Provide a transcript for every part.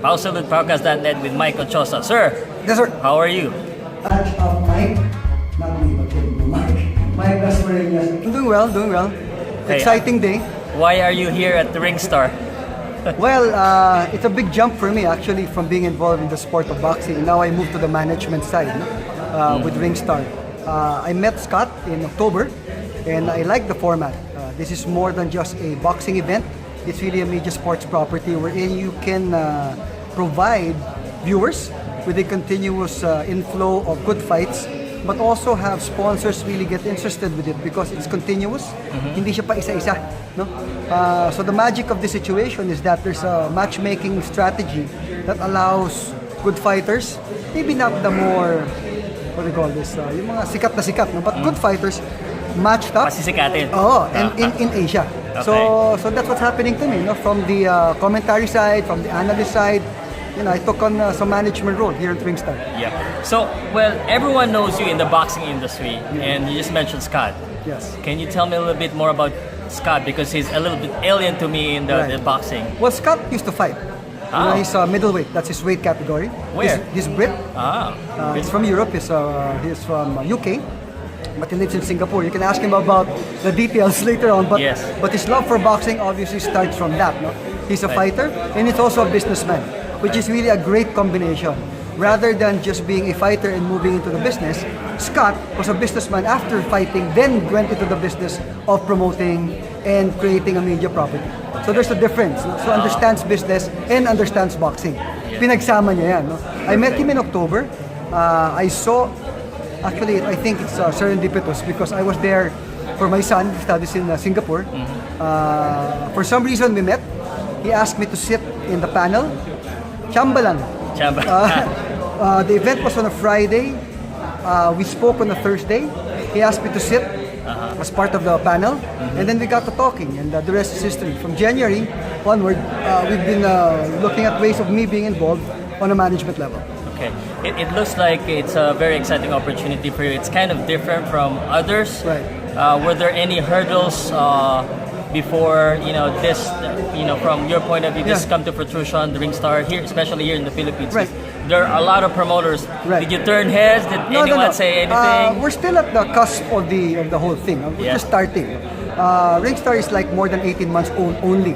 Salud podcast.net with Mike Ochosa. Sir, Yes, sir. how are you? Mike, not me, but Mike. Mike Gaspareñas. I'm doing well, doing well. Hey, Exciting day. Why are you here at the Ringstar? Well, it's a big jump for me actually from being involved in the sport of boxing. Now I moved to the management side with Ringstar. I met Scott in October and I like the format. This is more than just a boxing event. It's really a media sports property wherein you can provide viewers with a continuous inflow of good fights, but also have sponsors really get interested with it because it's continuous. Hindi siya pa isa-isa, no? So the magic of the situation is that there's a matchmaking strategy that allows good fighters, maybe not the more, what do you call this, yung mga sikat na sikat, no? But good fighters matched up. Pasisikatin. Oh, and in Asia. So that's what's happening to me, no? From the commentary side, from the analyst side. I took on some management role here at Ringstar. Yeah. So, well, everyone knows you in the boxing industry, and you just mentioned Scott. Yes. Can you tell me a little bit more about Scott, because he's a little bit alien to me in the boxing. Well, Scott used to fight. He's middleweight. That's his weight category. Where? He's Brit. He's from Europe. He's from UK. But he lives in Singapore. You can ask him about the details later on. But Yes. but his love for boxing obviously starts from that. No? He's a fighter and he's also a businessman, which is really a great combination. Rather than just being a fighter and moving into the business, Scott was a businessman after fighting, then went into the business of promoting and creating a media property. So there's a difference. No? So understands business and understands boxing. Pinagsama niya yan. No? I met him in October. I saw, actually, I think it's serendipitous because I was there for my son, who studies in Singapore. For some reason, we met. He asked me to sit in the panel. Chamba lang. The event was on a Friday. We spoke on a Thursday. He asked me to sit as part of the panel. And then we got to talking, and the rest is history. From January onward, we've been looking at ways of me being involved on a management level. Okay. It looks like it's a very exciting opportunity for you. It's kind of different from others. Right. Were there any hurdles before this? From your point of view, this come to fruition, the Ringstar here, especially here in the Philippines. Right. There are a lot of promoters. Right. Did you turn heads? Did anyone say anything? We're still at the cusp of the whole thing. We're just starting. Ringstar is like more than 18 months old only,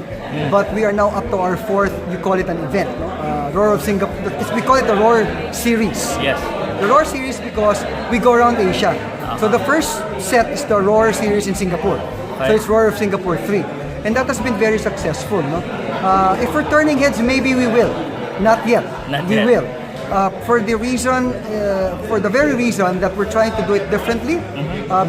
but we are now up to our fourth. You call it an event, no? Roar of Singapore. We call it the Roar Series. Yes. The Roar Series because we go around Asia. So the first set is the Roar Series in Singapore. So it's Roar of Singapore 3. And that has been very successful. No? If we're turning heads, maybe we will. Not yet. We will. For the very reason that we're trying to do it differently,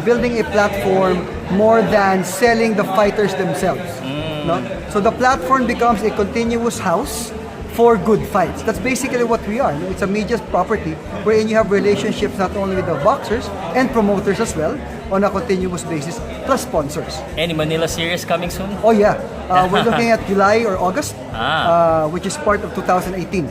building a platform more than selling the fighters themselves. No? So the platform becomes a continuous house for good fights. That's basically what we are. It's a media property wherein you have relationships not only with the boxers and promoters as well on a continuous basis, plus sponsors. Any Manila series coming soon? Oh yeah, we're looking at July or August, which is part of 2018.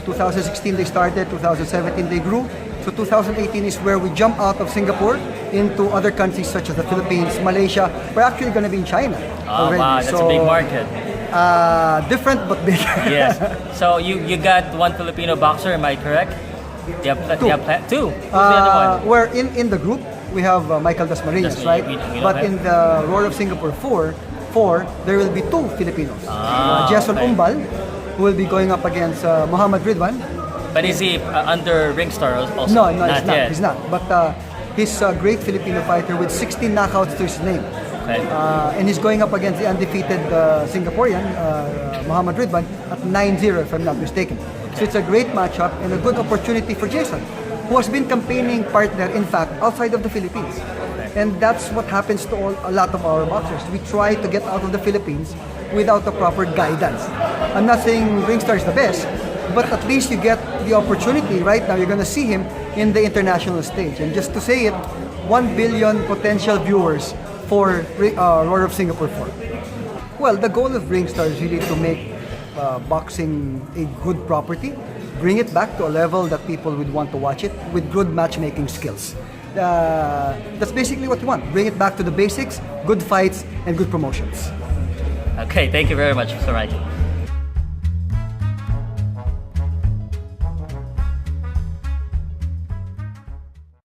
2016 they started, 2017 they grew. So 2018 is where we jump out of Singapore into other countries such as the Philippines, Malaysia. We're actually going to be in China already. Wow, that's a big market. Different but big. Yes. So you got one Filipino boxer, am I correct? You have two. Who's the other one? We're in the group. We have Michael Dasmariñas, right? We know But him. in the Roar of Singapore 4, there will be two Filipinos. Jason Umbal, who will be going up against Muhammad Ridwan. But is he under Ringstar also? No, not yet. he's not. But he's a great Filipino fighter with 16 knockouts to his name. Okay. And he's going up against the undefeated Singaporean, Muhammad Ridwan, at 9-0 if I'm not mistaken. So it's a great matchup and a good opportunity for Jason, who has been campaigning partner, in fact, outside of the Philippines. And that's what happens to a lot of our boxers. We try to get out of the Philippines without the proper guidance. I'm not saying Ringstar is the best, but at least you get the opportunity. Right now, you're going to see him in the international stage. And just to say it, 1 billion potential viewers for Roar of Singapore 4. Well, the goal of Ringstar is really to make boxing a good property, bring it back to a level that people would want to watch it with good matchmaking skills. That's basically what you want. Bring it back to the basics, good fights, and good promotions. Okay, thank you very much, Mr. Mike.